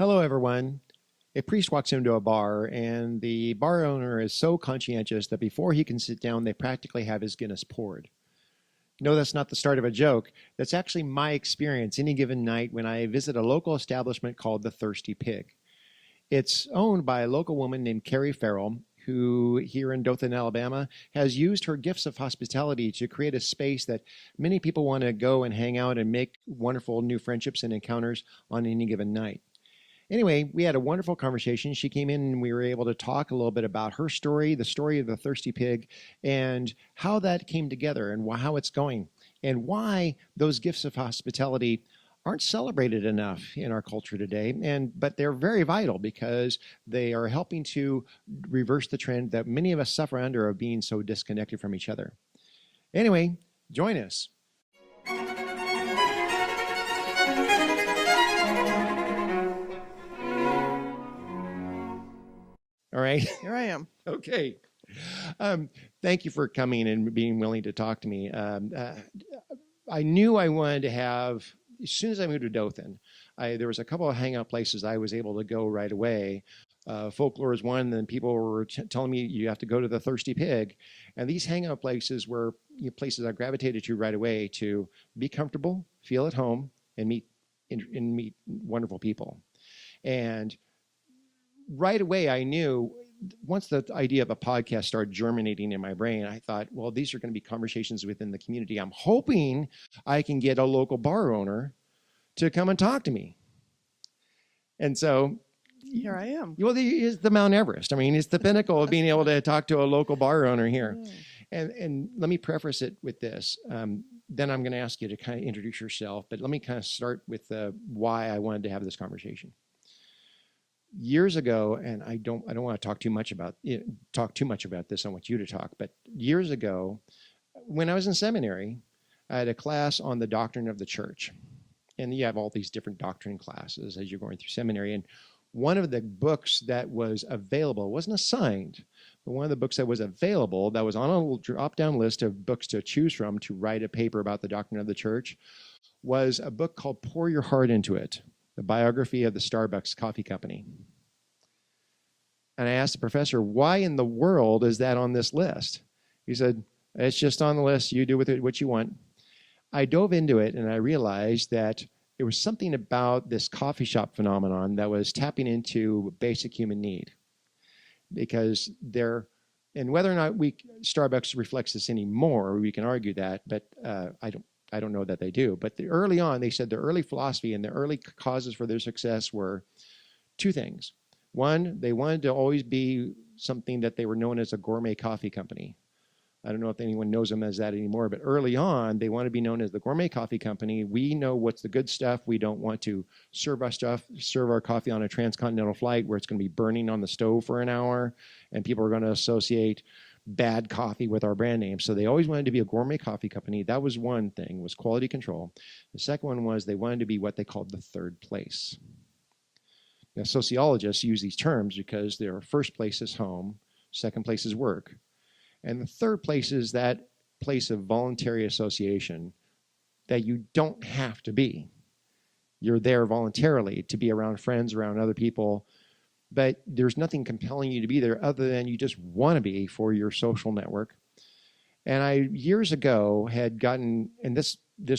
Hello, everyone. A priest walks into a bar, and the bar owner is so conscientious that before he can sit down, they practically have his Guinness poured. No, that's not the start of a joke. That's actually my experience any given night when I visit a local establishment called the Thirsty Pig. It's owned by a local woman named Kerry Farrell, who here in Dothan, Alabama, has used her gifts of hospitality to create a space that many people want to go and hang out and make wonderful new friendships and encounters on any given night. Anyway, we had a wonderful conversation. She came in and we were able to talk a little bit about her story, the story of the Thirsty Pig, and how that came together and how it's going, and why those gifts of hospitality aren't celebrated enough in our culture today. But they're very vital because they are helping to reverse the trend that many of us suffer under of being so disconnected from each other. Anyway, join us. All right. Here I am. Okay. Thank you for coming and being willing to talk to me. I knew I wanted to have, as soon as I moved to Dothan, there was a couple of hangout places I was able to go right away. Folklore is one, and then people were telling me you have to go to the Thirsty Pig. And these hangout places were places I gravitated to right away to be comfortable, feel at home, and meet wonderful people. And right away, I knew once the idea of a podcast started germinating in my brain, I thought, well, these are going to be conversations within the community. I'm hoping I can get a local bar owner to come and talk to me. And so here I am. Well, it's the Mount Everest. I mean, it's the pinnacle of being able to talk to a local bar owner here. And let me preface it with this. Then I'm going to ask you to kind of introduce yourself, but let me kind of start with why I wanted to have this conversation. Years ago, and I don't want to talk too much about this. I want you to talk. But years ago, when I was in seminary, I had a class on the doctrine of the church, and you have all these different doctrine classes as you're going through seminary. And one of the books that was available, wasn't assigned, but one of the books that was available, that was on a little drop-down list of books to choose from to write a paper about the doctrine of the church, was a book called "Pour Your Heart Into It." The biography of the Starbucks coffee company. And I asked the professor, why in the world is that on this list? He said, it's just on the list. You do with it what you want. I dove into it and I realized that there was something about this coffee shop phenomenon that was tapping into basic human need. Because and whether or not Starbucks reflects this anymore, we can argue that, but I don't know that they do. But early on, they said the early philosophy and the early causes for their success were two things. One, they wanted to always be something that they were known as a gourmet coffee company. I don't know if anyone knows them as that anymore, but early on, they want to be known as the gourmet coffee company. We know what's the good stuff. We don't want to serve our coffee on a transcontinental flight where it's going to be burning on the stove for an hour, and people are going to associate bad coffee with our brand name. So they always wanted to be a gourmet coffee company. That was one thing, was quality control. The second one was they wanted to be what they called the third place. Now, sociologists use these terms because their first place is home, second place is work. And the third place is that place of voluntary association that you don't have to be. You're there voluntarily to be around friends, around other people, but there's nothing compelling you to be there other than you just want to be for your social network. And I, years ago, had gotten, and this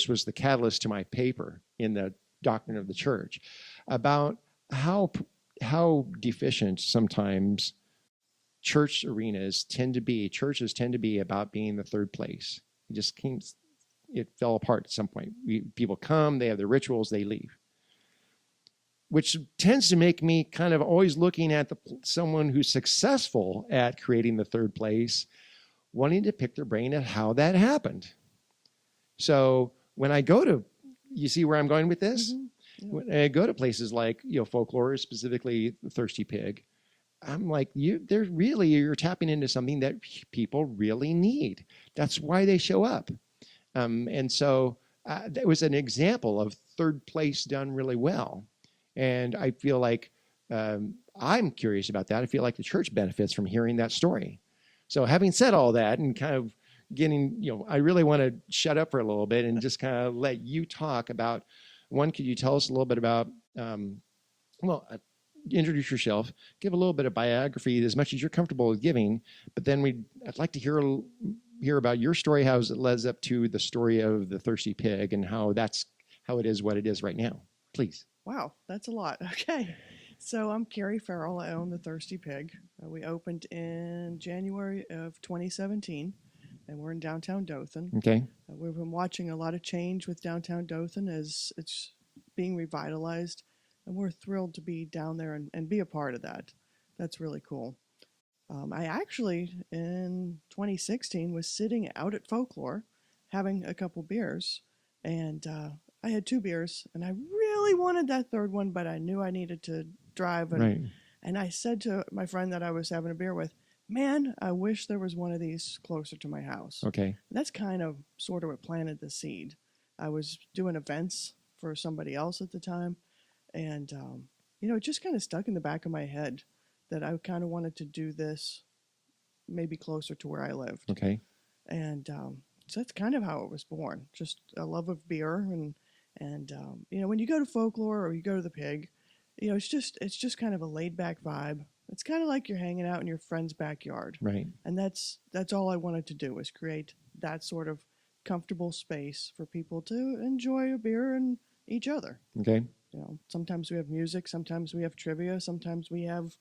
was the catalyst to my paper in the Doctrine of the Church, about how deficient sometimes churches tend to be about being the third place. It fell apart at some point. People come, they have their rituals, they leave. Which tends to make me kind of always looking at someone who's successful at creating the third place, wanting to pick their brain at how that happened. So when I go to, you see where I'm going with this? Mm-hmm. Yeah. When I go to places like folklore, specifically the Thirsty Pig, I'm like, you're tapping into something that people really need. That's why they show up. And so that was an example of third place done really well. And I feel like I'm curious about that. I feel like the church benefits from hearing that story. So having said all that and kind of getting, I really want to shut up for a little bit and just kind of let you talk about, one, could you tell us a little bit about Well, introduce yourself, give a little bit of biography as much as you're comfortable with giving, but then I'd like to hear about your story, how it led up to the story of the Thirsty Pig and how it is what it is right now. Please. Wow, that's a lot. Okay. So I'm Kerry Farrell. I own the Thirsty Pig. We opened in January of 2017, and we're in downtown Dothan. Okay. We've been watching a lot of change with downtown Dothan as it's being revitalized, and we're thrilled to be down there and be a part of that. That's really cool. I actually, in 2016, was sitting out at Folklore having a couple beers, and I had two beers, and I really wanted that third one, but I knew I needed to drive. Right. And I said to my friend that I was having a beer with, man, I wish there was one of these closer to my house. Okay. And that's kind of sort of what planted the seed. I was doing events for somebody else at the time, and it just kind of stuck in the back of my head that I kind of wanted to do this maybe closer to where I lived. Okay. And so that's kind of how it was born. Just a love of beer, and when you go to Folklore or you go to the Pig, it's just kind of a laid back vibe. It's kind of like you're hanging out in your friend's backyard. Right. And that's all I wanted to do, was create that sort of comfortable space for people to enjoy a beer and each other. Okay. Sometimes we have music, sometimes we have trivia, sometimes we have,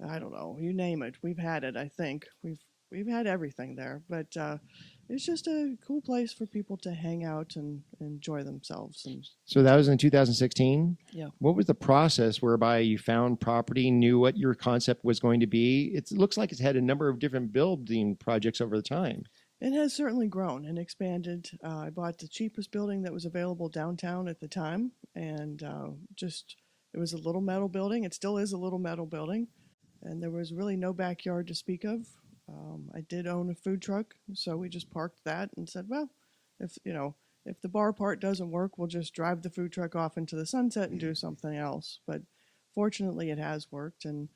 I don't know, you name it. We've had it, I think. We've had everything there, but it's just a cool place for people to hang out and enjoy themselves. And so that was in 2016? Yeah. What was the process whereby you found property, knew what your concept was going to be? It looks like it's had a number of different building projects over the time. It has certainly grown and expanded. I bought the cheapest building that was available downtown at the time, and it was a little metal building. It still is a little metal building, and there was really no backyard to speak of. I did own a food truck, so we just parked that and said, well, if the bar part doesn't work, we'll just drive the food truck off into the sunset and do something else. But fortunately, it has worked, and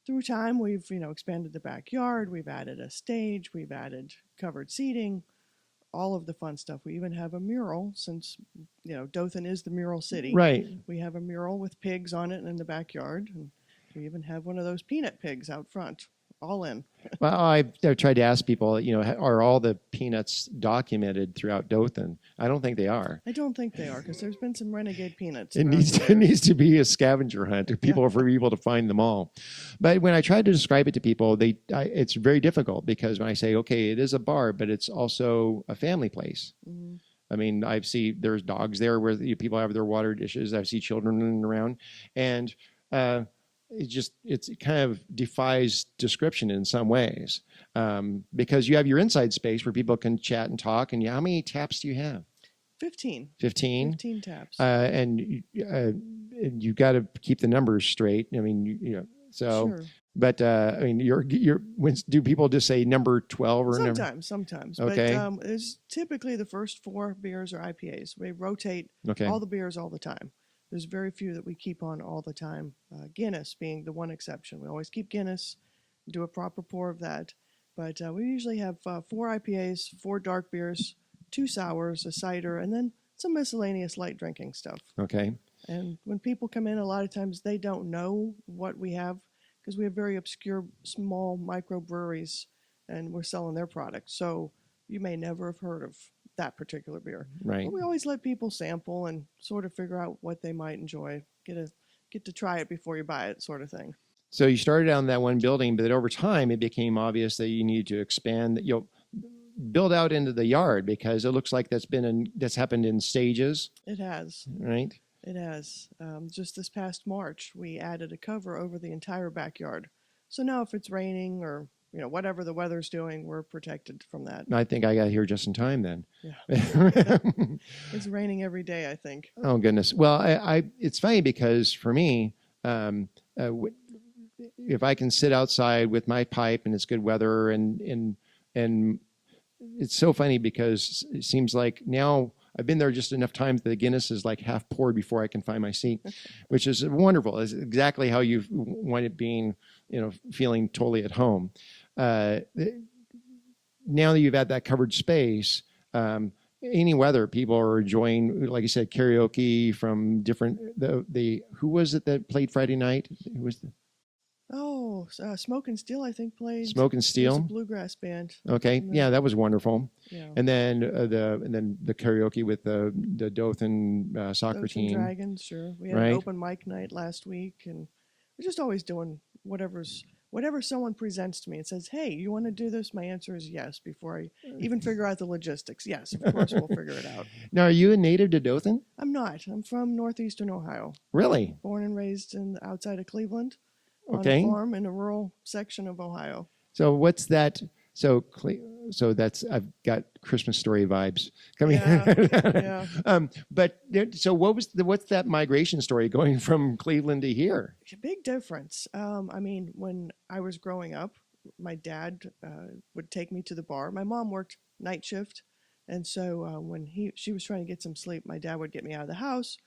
through time, we've expanded the backyard. We've added a stage. We've added covered seating, all of the fun stuff. We even have a mural, since Dothan is the mural city. Right. We have a mural with pigs on it in the backyard, and we even have one of those peanut pigs out front. All in. Well, I've tried to ask people, are all the peanuts documented throughout Dothan? I don't think they are. I don't think they are, because there's been some renegade peanuts. It needs to be a scavenger hunt for people to find them all. But when I try to describe it to people, it's very difficult, because when I say, okay, it is a bar, but it's also a family place. Mm-hmm. I mean, there's dogs there where people have their water dishes. I see children running around, and it kind of defies description in some ways, because you have your inside space where people can chat and talk. And how many taps do you have? 15. 15? 15 taps. And you've got to keep the numbers straight. I mean, so. Sure. But I mean, do people just say number 12 or sometimes? Okay. But it's typically the first 4 beers are IPAs. We rotate all the beers all the time. There's very few that we keep on all the time. Guinness being the one exception. We always keep Guinness, do a proper pour of that. But we usually have 4 IPAs, 4 dark beers, 2 sours, a cider, and then some miscellaneous light drinking stuff. Okay. And when people come in, a lot of times they don't know what we have, because we have very obscure, small microbreweries, and we're selling their products. So you may never have heard of that particular beer. Right. But we always let people sample and sort of figure out what they might enjoy. Get to try it before you buy it, sort of thing. So you started on that one building, but over time it became obvious that you needed to expand, build out into the yard, because it looks like that's happened in stages. It has. Right. It has. Just this past March, we added a cover over the entire backyard. So now if it's raining or whatever the weather's doing, we're protected from that. I think I got here just in time then. Yeah. It's raining every day, I think. Oh, goodness. Well, it's funny, because for me, if I can sit outside with my pipe and it's good weather, and it's so funny, because it seems like now I've been there just enough times that the Guinness is like half poured before I can find my seat, which is wonderful. It's exactly how you want it being, feeling totally at home. Now that you've had that covered space, any weather, people are enjoying, like you said, karaoke from different, the who was it that played Friday night? Who was the Oh, Smoke and Steel, I think, played. Smoke and It was a Steel? bluegrass band. Okay, And yeah, then, that was wonderful. yeah, And then the karaoke with the Dothan soccer Dothan team, Dragons, sure. We had an right? open mic night last week, and we're just always doing whatever someone presents to me and says, "Hey, you want to do this?" My answer is yes. Before I even figure out the logistics, yes, of course we'll figure it out. Now, are you a native to Dothan? I'm not. I'm from northeastern Ohio, Really? born and raised in outside of Cleveland, on a Okay. farm in a rural section of Ohio. So what's that? So that's I've got Christmas story vibes coming. Yeah, yeah. So what's that migration story going from Cleveland to here? A big difference. I mean, when I was growing up, my dad would take me to the bar. My mom worked night shift, and so when she was trying to get some sleep, my dad would get me out of the house.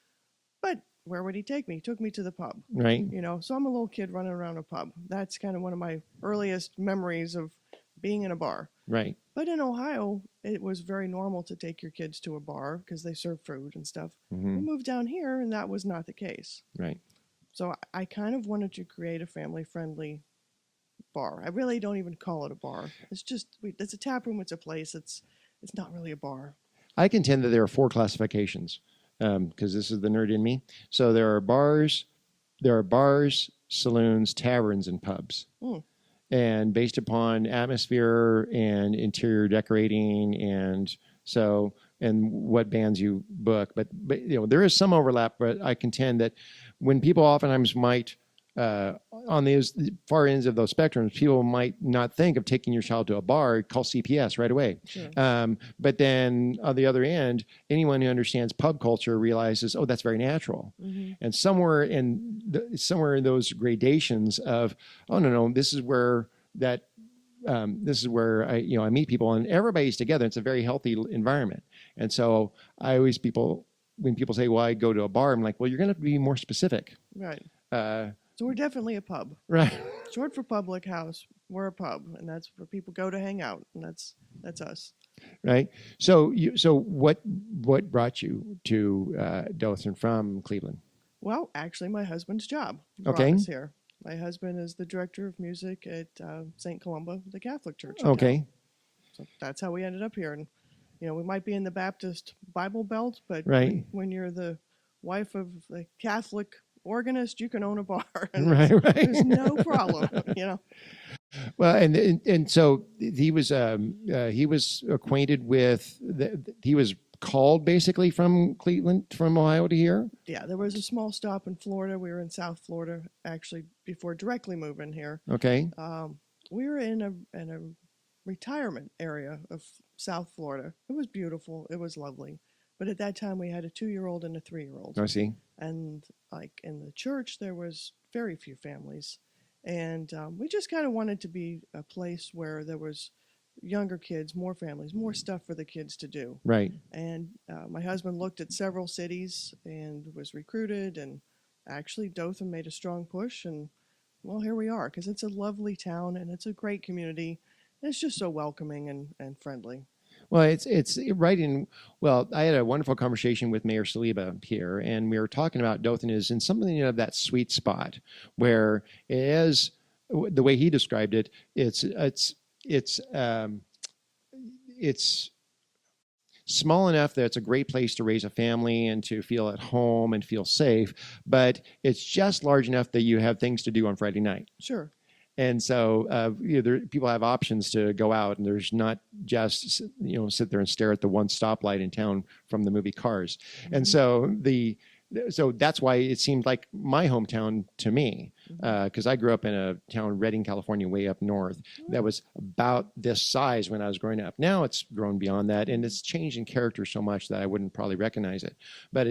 But where would he take me? He took me to the pub. Right. So I'm a little kid running around a pub. That's kind of one of my earliest memories of being in a bar. Right. But in Ohio, it was very normal to take your kids to a bar because they serve food and stuff. Hmm. We moved down here, and that was not the case. Right. So I kind of wanted to create a family-friendly bar. I really don't even call it a bar. It's a tap room. It's a place. It's not really a bar. I contend that there are four classifications because this is the nerd in me. So there are bars, saloons, taverns, and pubs. Mm. And based upon atmosphere and interior decorating and what bands you book, but there is some overlap. But I contend that when people oftentimes might on these far ends of those spectrums, people might not think of taking your child to a bar, call CPS right away. Sure. But then on the other end, anyone who understands pub culture realizes, oh, that's very natural. Mm-hmm. And somewhere in those gradations of, oh no, this is where I meet people and everybody's together. It's a very healthy environment. And so when people say, well, I go to a bar, I'm like, well, you're going to have to be more specific. Right. Uh, So we're definitely a pub. right. Short for public house. We're a pub, and that's where people go to hang out, and that's us. Right. So what brought you to Dothan from Cleveland? Well, actually, my husband's job brought Okay. us here. My husband is the director of music at St. Columba, the Catholic Church. in Okay. town. So that's how we ended up here. And we might be in the Baptist Bible Belt, but Right. when you're the wife of a Catholic organist, you can own a bar. And Right. there's no problem. Well, and so he was acquainted with he was called basically from Cleveland, from Ohio to here. Yeah, there was a small stop in Florida. We were in South Florida actually before directly moving here. Okay. We were in a retirement area of South Florida. It was beautiful. It was lovely. But at that time, we had a 2-year-old and a 3-year-old. I see. And like in the church, there was very few families. And we just kind of wanted to be a place where there was younger kids, more families, more stuff for the kids to do. Right. And my husband looked at several cities and was recruited. And actually, Dothan made a strong push. And well, here we are, because it's a lovely town and it's a great community. And it's just so welcoming and friendly. Well, it's right in. Well, I had a wonderful conversation with Mayor Saliba here, and we were talking about Dothan is in something of that sweet spot where it is the way he described it. It's small enough that it's a great place to raise a family and to feel at home and feel safe, but it's just large enough that you have things to do on Friday night. Sure. And so people have options to go out, and there's not just sit there and stare at the one stoplight in town from the movie Cars. Mm-hmm. And so that's why it seemed like my hometown to me, because I grew up in a town, Redding, California, way up north, that was about this size when I was growing up. Now it's grown beyond that, and it's changed in character so much that I wouldn't probably recognize it. But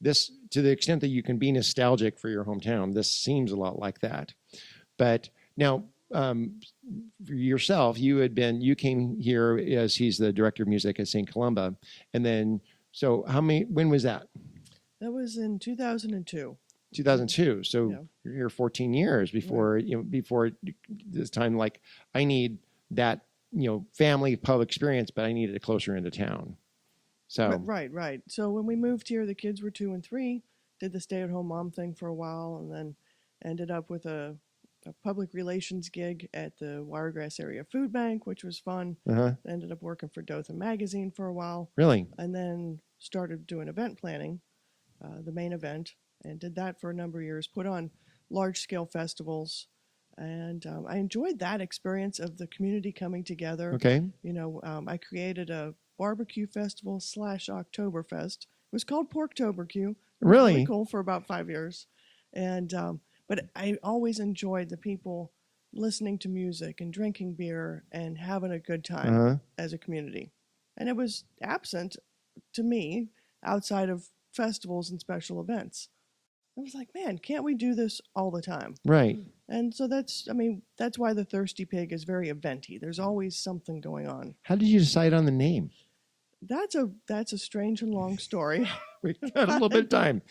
this, to the extent that you can be nostalgic for your hometown, this seems a lot like that. But now, for yourself, you came here as he's the director of music at St. Columba, and then when was that? That was in 2002. 2002. So Yeah. you're here 14 years before before this time. Like, I need that family pub experience, but I need it closer into town. So, Right. So when we moved here, the kids were 2 and 3, did the stay-at-home mom thing for a while, and then ended up with a public relations gig at the Wiregrass Area Food Bank, which was fun. uh-huh. Ended up working for Dothan Magazine for a while, Really? and then started doing event planning, the main event, and did that for a number of years. Put on large-scale festivals, and I enjoyed that experience of the community coming together. Okay. I created a barbecue festival / Oktoberfest. It was called Porktobercue. It was really cool for about 5 years, and but I always enjoyed the people listening to music and drinking beer and having a good time Uh-huh. as a community, and it was absent to me outside of festivals and special events. I was like, man, can't we do this all the time? Right. And so that's why the Thirsty Pig is very eventy. There's always something going on. How did you decide on the name? That's a strange and long story. We got a little bit of time.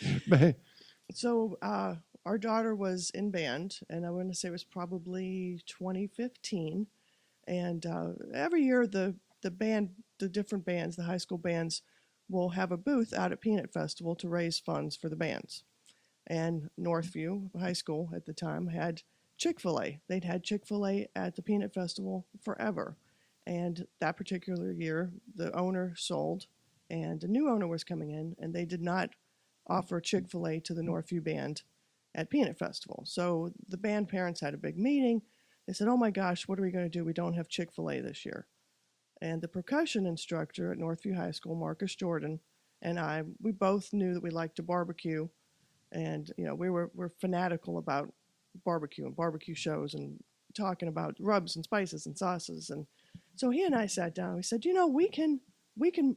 So our daughter was in band, and I want to say it was probably 2015. And every year the different bands, the high school bands, will have a booth out at Peanut Festival to raise funds for the bands. And Northview High School at the time had Chick-fil-A. They'd had Chick-fil-A at the Peanut Festival forever. And that particular year, the owner sold, and a new owner was coming in, and they did not offer Chick-fil-A to the Northview band at Peanut Festival. So the band parents had a big meeting. They said, oh my gosh, what are we going to do? We don't have Chick-fil-A this year. And the percussion instructor at Northview High School, Marcus Jordan, and we both knew that we liked to barbecue. And we're fanatical about barbecue and barbecue shows and talking about rubs and spices and sauces. And so he and I sat down. We said, we can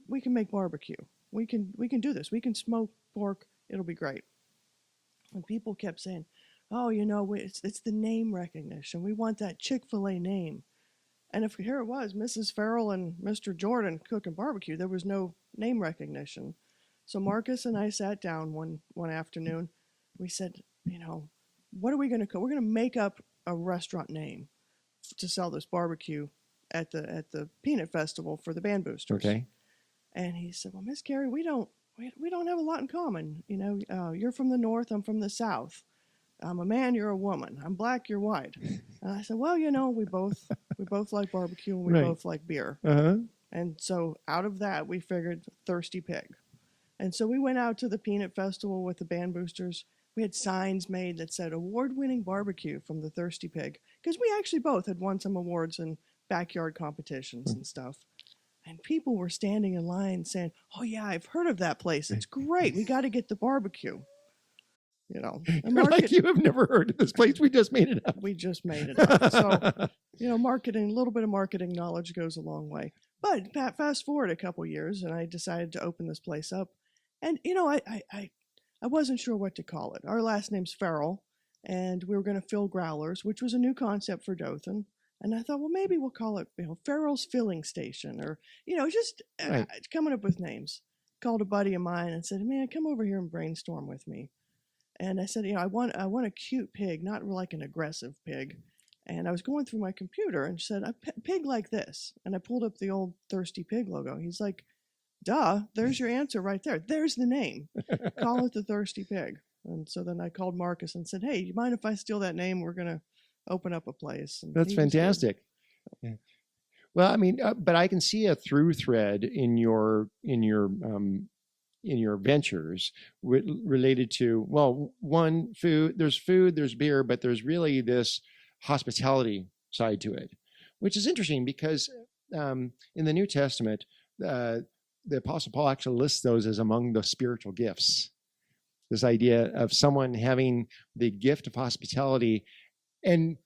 make barbecue. We can do this. We can smoke pork. It'll be great. And people kept saying, oh, it's the name recognition. We want that Chick-fil-A name. And if here it was, Mrs. Farrell and Mr. Jordan cooking barbecue, there was no name recognition. So Marcus and I sat down one afternoon. We said, what are we going to cook? We're going to make up a restaurant name to sell this barbecue at the Peanut Festival for the band boosters. Okay. And he said, well, Miss Kerry, we don't have a lot in common. You're from the north, I'm from the south. I'm a man, you're a woman. I'm black, you're white. And I said, well, we both like barbecue and we both like beer. Uh-huh. And so out of that, we figured Thirsty Pig. And so we went out to the Peanut Festival with the band boosters. We had signs made that said award-winning barbecue from the Thirsty Pig, because we actually both had won some awards in backyard competitions and stuff. And people were standing in line saying, oh yeah, I've heard of that place. It's great. We got to get the barbecue. Like you have never heard of this place. We just made it up. We just made it up. So, marketing, a little bit of marketing knowledge goes a long way. But fast forward a couple years, and I decided to open this place up. And, I wasn't sure what to call it. Our last name's Farrell, and we were going to fill growlers, which was a new concept for Dothan. And I thought, well, maybe we'll call it, Farrell's Filling Station, or, just coming up with names. Called a buddy of mine and said, man, come over here and brainstorm with me. And I said, I want a cute pig, not like an aggressive pig. And I was going through my computer and said, a pig like this. And I pulled up the old Thirsty Pig logo. He's like, duh, there's your answer right there. There's the name. Call it the Thirsty Pig. And so then I called Marcus and said, hey, do you mind if I steal that name? We're going to open up a place. And that's fantastic. Yeah. Well, I mean, but I can see a through thread in your ventures related to, well, one, food, there's beer, but there's really this hospitality side to it, which is interesting because in the New Testament, the Apostle Paul actually lists those as among the spiritual gifts. This idea of someone having the gift of hospitality, and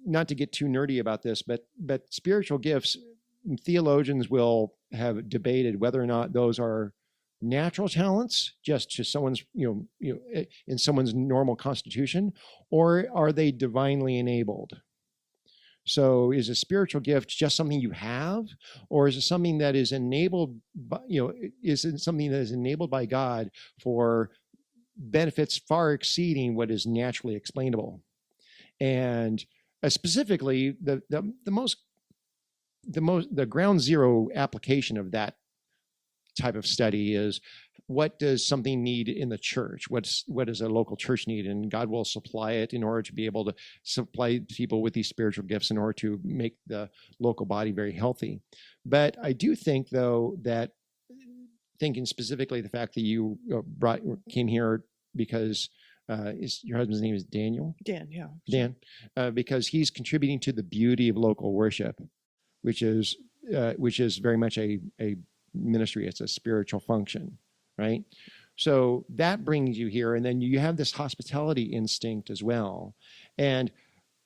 not to get too nerdy about this, but spiritual gifts, theologians will have debated whether or not those are natural talents just to someone's, in someone's normal constitution, or are they divinely enabled? So is a spiritual gift just something you have, or is it something that is enabled by, is it something that is enabled by God for benefits far exceeding what is naturally explainable? And specifically, the ground zero application of that type of study is, what does something need in the church? What does a local church need? And God will supply it in order to be able to supply people with these spiritual gifts in order to make the local body very healthy. But I do think, though, that thinking specifically the fact that you came here because your husband's name is Daniel? Dan, yeah. Dan, because he's contributing to the beauty of local worship, which is very much a ministry. It's a spiritual function, right? So that brings you here, and then you have this hospitality instinct as well. And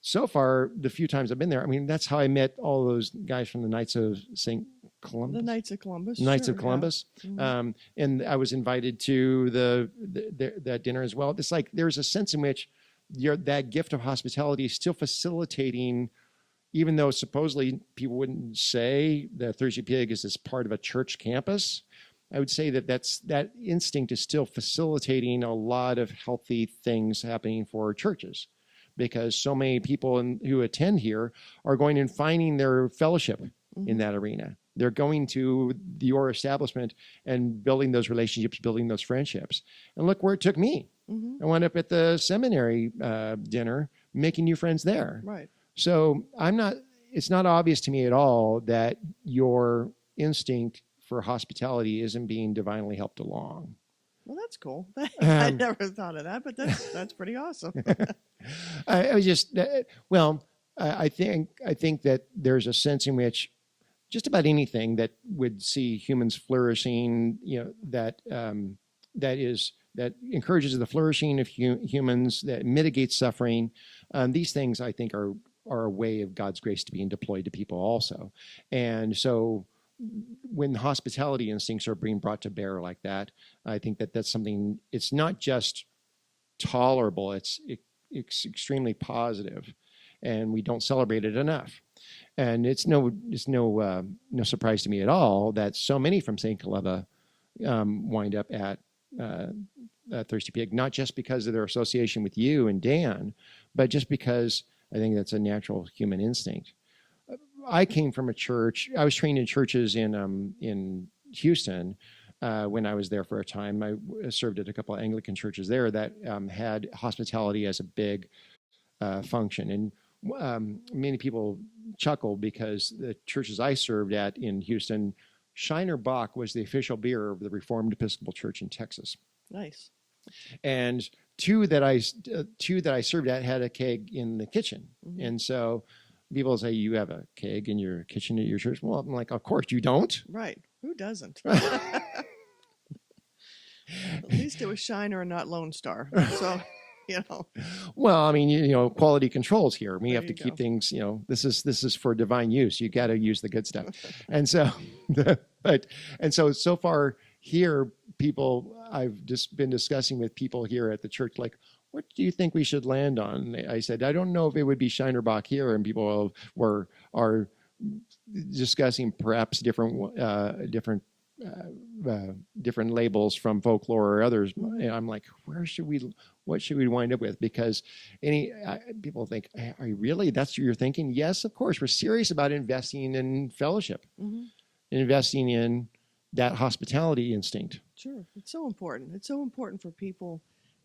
so far, the few times I've been there, I mean, that's how I met all those guys from the Knights of St. Columbus. The Knights of Columbus. Knights sure, of Columbus. Yeah. Mm-hmm. And I was invited to that dinner as well. It's like there's a sense in which that gift of hospitality is still facilitating, even though supposedly people wouldn't say that Thirsty Pig is as part of a church campus. I would say that instinct is still facilitating a lot of healthy things happening for churches, because so many people who attend here are going and finding their fellowship in that arena. They're going to your establishment and building those relationships, building those friendships. And look where it took me. I wound up at the seminary dinner, making new friends there. Right. So it's not obvious to me at all that your instinct for hospitality isn't being divinely helped along. Well, that's cool. I never thought of that, but that's pretty awesome. I think that there's a sense in which just about anything that would see humans flourishing, that encourages the flourishing of humans, that mitigates suffering. These things, I think, are a way of God's grace to being deployed to people also. And so when hospitality instincts are being brought to bear like that, I think that's something, it's not just tolerable, it's extremely positive, and we don't celebrate it enough. And it's no surprise to me at all that so many from St. Columba wind up at Thirsty Pig, not just because of their association with you and Dan, but just because I think that's a natural human instinct. I came from a church. I was trained in churches in Houston when I was there for a time. I served at a couple of Anglican churches there that had hospitality as a big function. And many people chuckle because the churches I served at in Houston, Shiner Bock was the official beer of the Reformed Episcopal Church in Texas. Nice. And two that I served at had a keg in the kitchen. And so people say, you have a keg in your kitchen at your church? Well, I'm like, of course you don't. Right. Who doesn't? At least it was Shiner and not Lone Star. So, Well, I mean, quality controls here. We have to keep go. things, this is for divine use. You got to use the good stuff. And so, so far here, I've just been discussing with people here at the church, like, what do you think we should land on? And I said, I don't know if it would be Shiner Bock here. And people are discussing perhaps different labels from folklore or others. And I'm like, what should we wind up with? Because people think, are you really, that's what you're thinking? Yes, of course. We're serious about investing in fellowship, investing in that hospitality instinct. Sure. It's so important. It's so important for people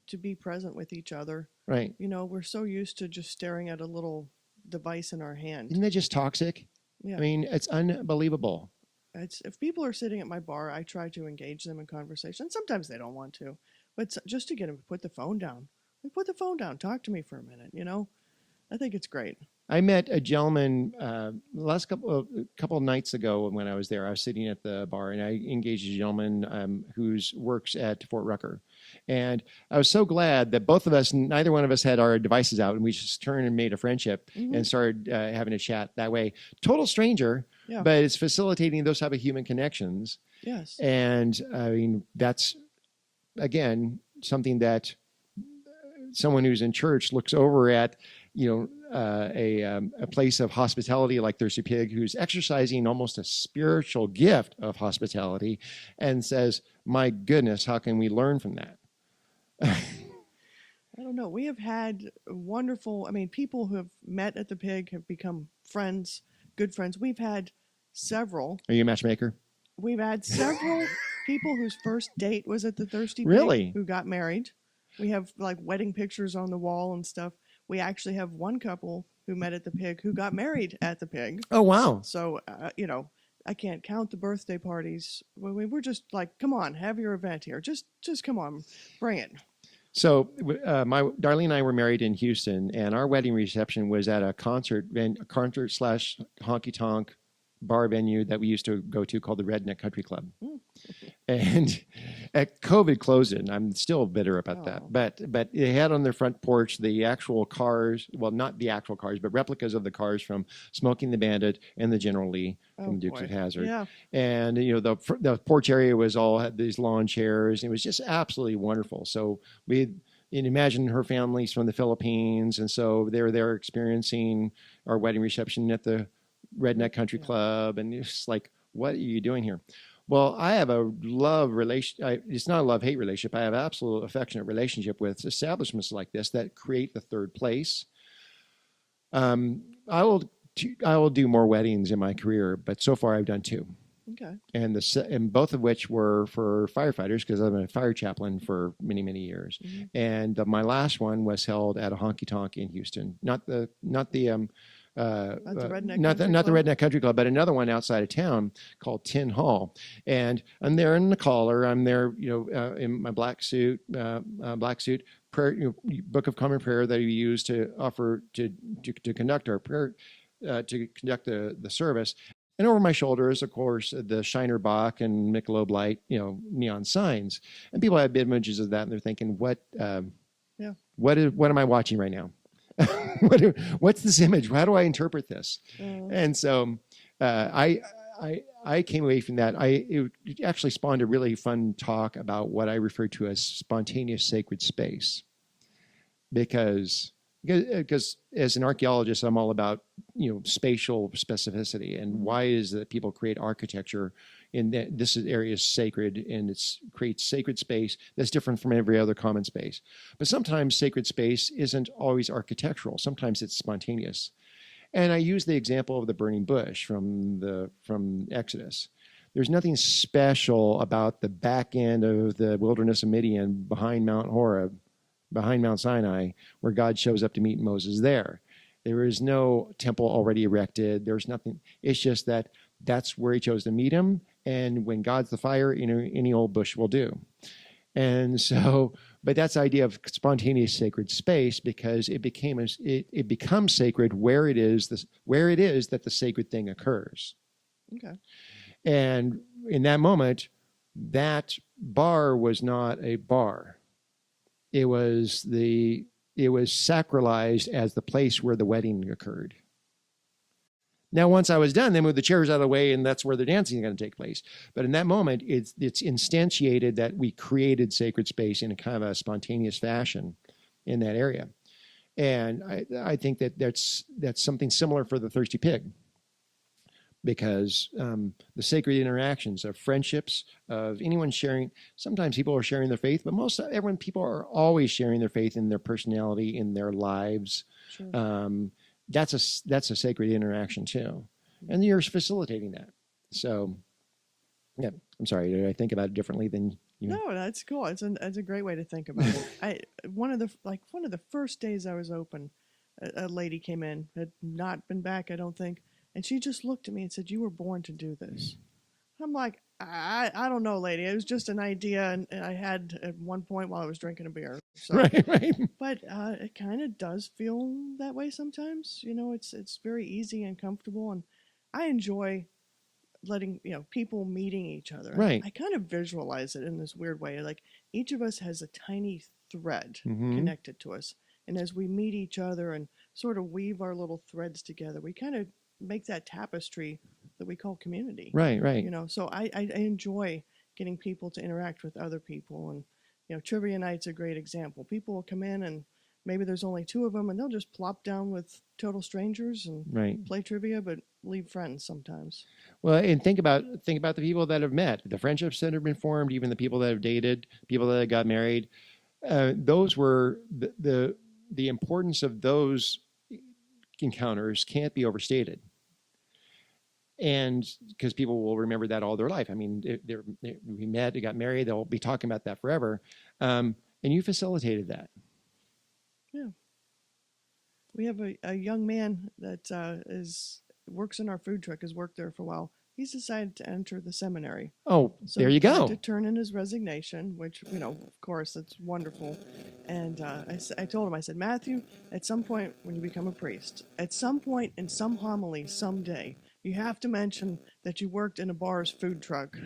to be present with each other. Right. We're so used to just staring at a little device in our hand. Isn't that just toxic? Yeah. I mean, it's unbelievable. If people are sitting at my bar, I try to engage them in conversation. Sometimes they don't want to, but just to get them to put the phone down. Like, put the phone down. Talk to me for a minute. I think it's great. I met a gentleman last couple of nights ago when I was there. I was sitting at the bar and I engaged a gentleman who works at Fort Rucker. And I was so glad that neither one of us had our devices out, and we just turned and made a friendship and started having a chat that way. Total stranger, but it's facilitating those type of human connections. Yes. And I mean, that's, again, something that someone who's in church looks over at, a place of hospitality like Thirsty Pig, who's exercising almost a spiritual gift of hospitality, and says, my goodness, how can we learn from that? I don't know. We have had wonderful, people who have met at the Pig have become friends, good friends. We've had several. Are you a matchmaker? We've had several people whose first date was at the Thirsty Pig Really? who got married. We have like wedding pictures on the wall and stuff. We actually have one couple who met at the Pig who got married at the Pig. Oh, wow. So, I can't count the birthday parties. We're just like, come on, have your event here. Just come on, bring it. So my Darlene and I were married in Houston, and our wedding reception was at a concert slash honky tonk bar venue that we used to go to called the Redneck Country Club. And COVID closed it, and I'm still bitter about that. But they had on their front porch the actual cars, well, not the actual cars, but replicas of the cars from Smoking the Bandit and the General Lee from Dukes of Hazzard. Yeah. And the porch area was all had these lawn chairs, and it was just absolutely wonderful. So imagine her family's from the Philippines, and so they were there experiencing our wedding reception at the Redneck Country Club, and it's like, what are you doing here? Well, I have a love relation. It's not a love-hate relationship. I have absolute affectionate relationship with establishments like this that create the third place. I will do more weddings in my career, but so far I've done 2. Okay. And both of which were for firefighters, because I'm a fire chaplain for many, many years. Mm-hmm. And my last one was held at a honky tonk in Houston, not the Redneck Country Club, but another one outside of town called Tin Hall. And I'm there in the collar. I'm there, in my black suit, prayer, Book of Common Prayer that we use to offer to conduct our prayer, to conduct the service. And over my shoulders, of course, the Shiner Bock and Michelob Light, neon signs. And people have images of that, and they're thinking, what am I watching right now? What's this image? How do I interpret this? And so I came away from that. It actually spawned a really fun talk about what I refer to as spontaneous sacred space, because as an archaeologist, I'm all about spatial specificity, and why is it that people create architecture in that this area is sacred, and it creates sacred space that's different from every other common space. But sometimes sacred space isn't always architectural. Sometimes it's spontaneous. And I use the example of the burning bush from Exodus. There's nothing special about the back end of the wilderness of Midian behind Mount Horeb, behind Mount Sinai, where God shows up to meet Moses there. There is no temple already erected. There's nothing. It's just that's where he chose to meet him. And when God's the fire, any old bush will do. And so, but that's the idea of spontaneous sacred space, because it becomes sacred where it is that the sacred thing occurs. Okay. And in that moment, that bar was not a bar. It was sacralized as the place where the wedding occurred. Now, once I was done, they moved the chairs out of the way, and that's where the dancing is going to take place. But in that moment, it's instantiated that we created sacred space in a kind of a spontaneous fashion in that area. And I think that's something similar for the Thirsty Pig, because the sacred interactions of friendships, of anyone sharing. Sometimes people are sharing their faith, but people are always sharing their faith in their personality, in their lives. Sure. That's a sacred interaction too, and you're facilitating that. So, yeah, I'm sorry. Did I think about it differently than you? No, that's cool. It's a great way to think about it. One of the first days I was open, a lady came in, had not been back, I don't think. And she just looked at me and said, "You were born to do this." I'm like, I don't know, lady. It was just an idea, and I had at one point while I was drinking a beer. So, right. But it kind of does feel that way sometimes. It's very easy and comfortable, and I enjoy letting people meeting each other. Right. I kind of visualize it in this weird way. Like each of us has a tiny thread connected to us, and as we meet each other and sort of weave our little threads together, we kind of make that tapestry that we call community. Right. So I enjoy getting people to interact with other people, and trivia night's a great example. People will come in and maybe there's only 2 of them, and they'll just plop down with total strangers and play trivia, but leave friends sometimes. Well, and think about the people that have met, the friendships that have been formed, even the people that have dated, people that got married. Those were the importance of those encounters can't be overstated. and because people will remember that all their life. I mean, we met, they got married, they'll be talking about that forever. And you facilitated that. Yeah. We have a young man that works in our food truck, has worked there for a while. He's decided to enter the seminary. Oh, So there you he had go. to turn in his resignation, which, of course, that's wonderful. And I told him, I said, Matthew, at some point when you become a priest, at some point in some homily someday, you have to mention that you worked in a bar's food truck,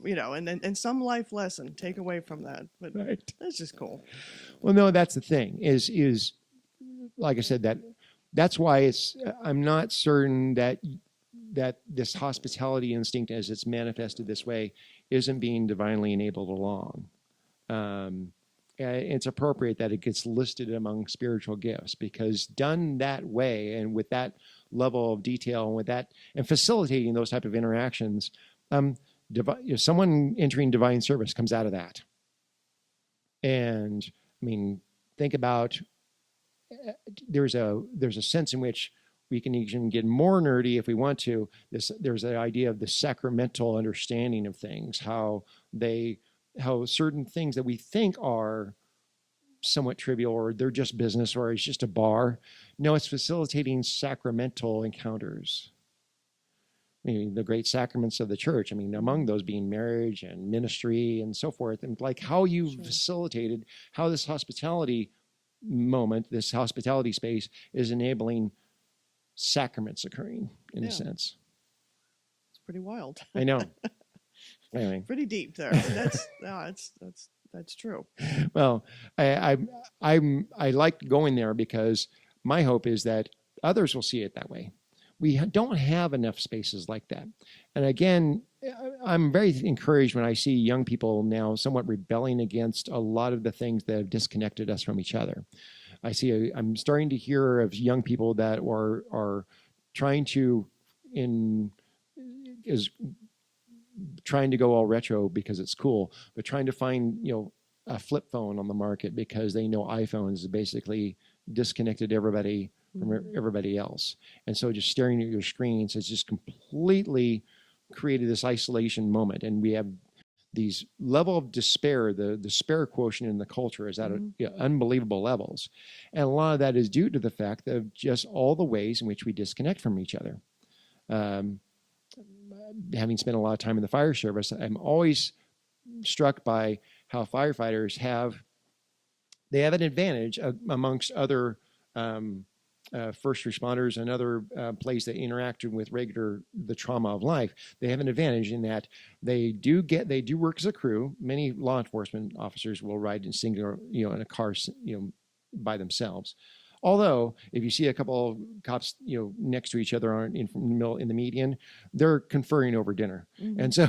and some life lesson take away from that. But Right. that's just cool. Well, no, that's the thing is like I said, that's why I'm not certain that this hospitality instinct as it's manifested this way isn't being divinely enabled along. It's appropriate that it gets listed among spiritual gifts, because done that way and with that level of detail and with that and facilitating those type of interactions, someone entering divine service comes out of that. And I mean, think about, there's a sense in which we can even get more nerdy if we want to. There's the idea of the sacramental understanding of things, how certain things that we think are somewhat trivial or they're just business or it's just a bar. No, it's facilitating sacramental encounters. I mean, the great sacraments of the church, I mean, among those being marriage and ministry and so forth, and like how you facilitated, how this hospitality moment, this hospitality space is enabling sacraments occurring in a sense. It's pretty wild. I know. Anyway. Pretty deep there. That's true. Well, I like going there because my hope is that others will see it that way. We don't have enough spaces like that. And again, I'm very encouraged when I see young people now somewhat rebelling against a lot of the things that have disconnected us from each other. I'm starting to hear of young people that are trying to go all retro because it's cool, but trying to find, a flip phone on the market because they know iPhones have basically disconnected everybody from everybody else. And so just staring at your screens has just completely created this isolation moment. And we have these level of despair, the despair quotient in the culture is at unbelievable levels. And a lot of that is due to the fact of just all the ways in which we disconnect from each other. Having spent a lot of time in the fire service, I'm always struck by how firefighters have an advantage amongst other first responders and other places that interact with the trauma of life. They have an advantage in that they do work as a crew. Many law enforcement officers will ride in singular, in a car, by themselves. Although, if you see a couple of cops, next to each other in the median, they're conferring over dinner. Mm-hmm. And so,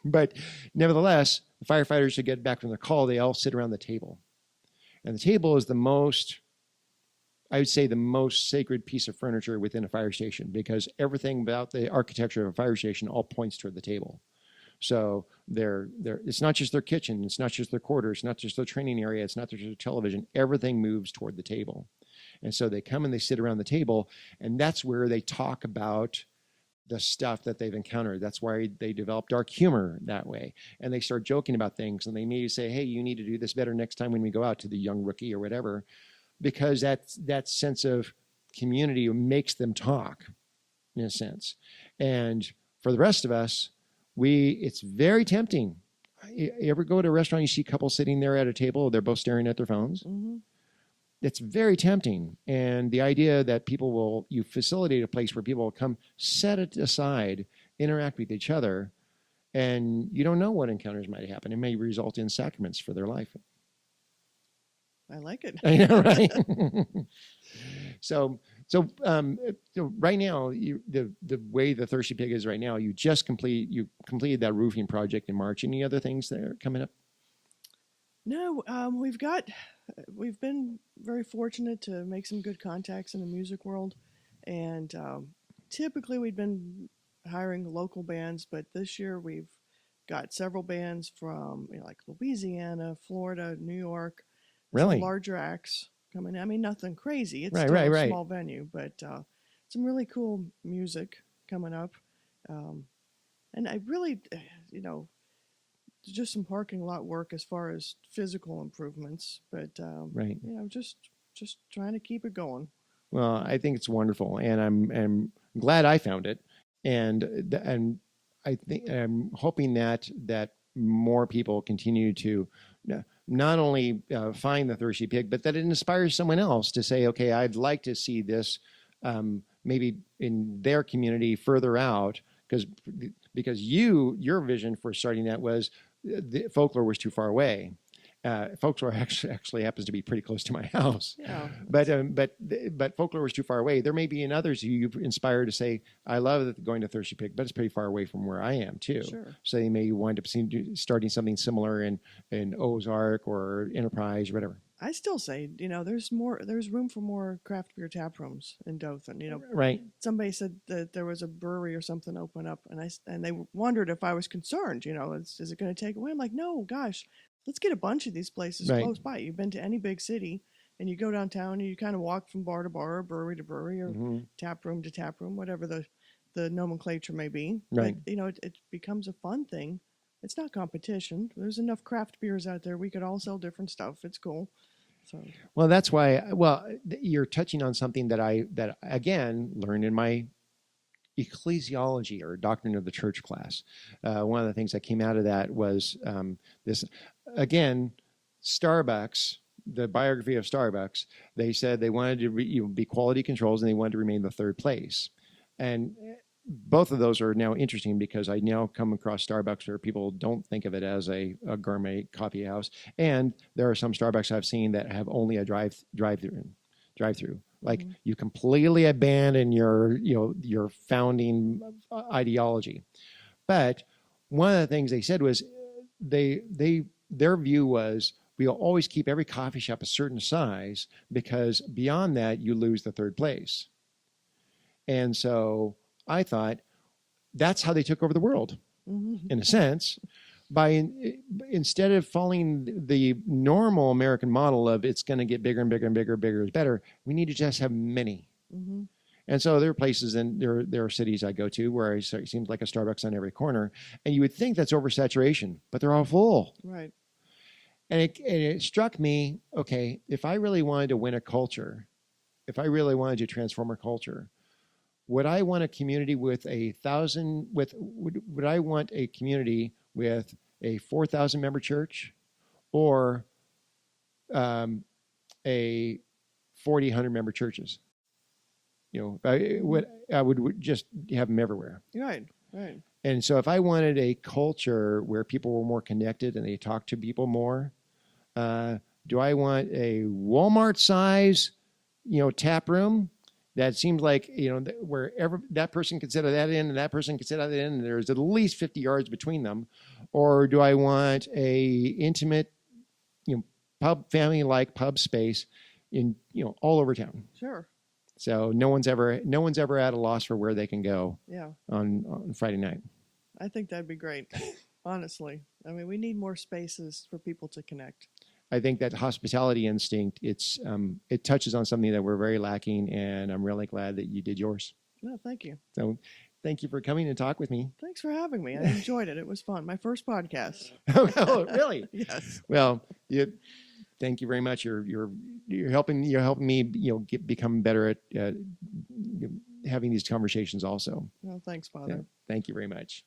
but nevertheless, the firefighters who get back from the call, they all sit around the table. And the table is the most sacred piece of furniture within a fire station, because everything about the architecture of a fire station all points toward the table. So it's not just their kitchen, it's not just their quarters, it's not just their training area, it's not just their television. Everything moves toward the table. And so they come and they sit around the table, and that's where they talk about the stuff that they've encountered. That's why they develop dark humor that way. And they start joking about things, and they may say, hey, you need to do this better next time when we go out, to the young rookie or whatever, because that sense of community makes them talk, in a sense. And for the rest of us, it's very tempting. You ever go to a restaurant, you see couples sitting there at a table, they're both staring at their phones? Mm-hmm. It's very tempting. And the idea that you facilitate a place where people will come, set it aside, interact with each other, and you don't know what encounters might happen. It may result in sacraments for their life. I like it. I know, right? So right now, the way the Thirsty Pig is right now, you completed that roofing project in March. Any other things that are coming up? No, we've been very fortunate to make some good contacts in the music world, and typically we've been hiring local bands, but this year we've got several bands from like Louisiana, Florida, New York. Really? Some larger acts coming. I mean, nothing crazy. It's right, still right, a right. small venue, but some really cool music coming up. And I really, you know, just some parking lot work as far as physical improvements, but Right. you know, just trying to keep it going. Well, I think it's wonderful, and I'm glad I found it, and I think I'm hoping that more people continue to not only find the thirsty pig, but that it inspires someone else to say, okay, I'd like to see this maybe in their community further out, because your vision for starting that was the folklore was too far away. Folklore actually happens to be pretty close to my house, Yeah, but folklore was too far away. There may be in others who you've inspired to say, I love going to Thirsty Pig, but it's pretty far away from where I am too. sure. So they may wind up starting something similar in Ozark or Enterprise or whatever. I still say, you know, there's room for more craft beer tap rooms in Dothan. You know, Right. somebody said that there was a brewery or something open up, and they wondered if I was concerned. You know, is it going to take away? I'm like, no, gosh, let's get a bunch of these places Right. close by. You've been to any big city, and you go downtown, and you kind of walk from bar to bar, or brewery to brewery, or Mm-hmm. tap room to tap room, whatever the nomenclature may be. Right. But you know, it becomes a fun thing. It's not competition. There's enough craft beers out there. We could all sell different stuff. It's cool. So Well, that's why. Well, you're touching on something that I again learned in my ecclesiology or doctrine of the church class. One of the things that came out of that was this. Again, Starbucks. The biography of Starbucks. They said they wanted to be quality controls and they wanted to remain the third place. And both of those are now interesting because I now come across Starbucks where people don't think of it as a gourmet coffee house, and there are some Starbucks I've seen that have only a drive-through. Like you completely abandon your founding ideology. But one of the things they said was their view was we'll always keep every coffee shop a certain size because beyond that you lose the third place. And so I thought that's how they took over the world, in a sense, by instead of following the normal American model of it's going to get bigger and bigger and bigger, bigger is better. We need to just have many. And so there are places and there are cities I go to where it seems like a Starbucks on every corner, and you would think that's oversaturation, but they're all full. right. And it struck me, okay, if I really wanted to win a culture, if I really wanted to transform a culture, would I want a community with would I want a community with a 4,000 member church or a 4,000 member churches? You know, I would just have them everywhere. Right. Right. And so if I wanted a culture where people were more connected and they talked to people more, do I want a Walmart size, tap room that seems like, wherever that person could sit at that end and that person could sit at that end and there's at least 50 yards between them? Or do I want a intimate, family-like pub space in, all over town? Sure. So no one's ever at a loss for where they can go. Yeah. On Friday night. I think that'd be great. Honestly, I mean, we need more spaces for people to connect. I think that hospitality instinct, it touches on something that we're very lacking, and I'm really glad that you did yours. No, thank you. So thank you for coming and talk with me. Thanks for having me. I enjoyed it. It was fun. My first podcast. Oh, really? Yes. Well, thank you very much. You're helping me, become better at having these conversations also. Well, thanks, Father. Yeah, thank you very much.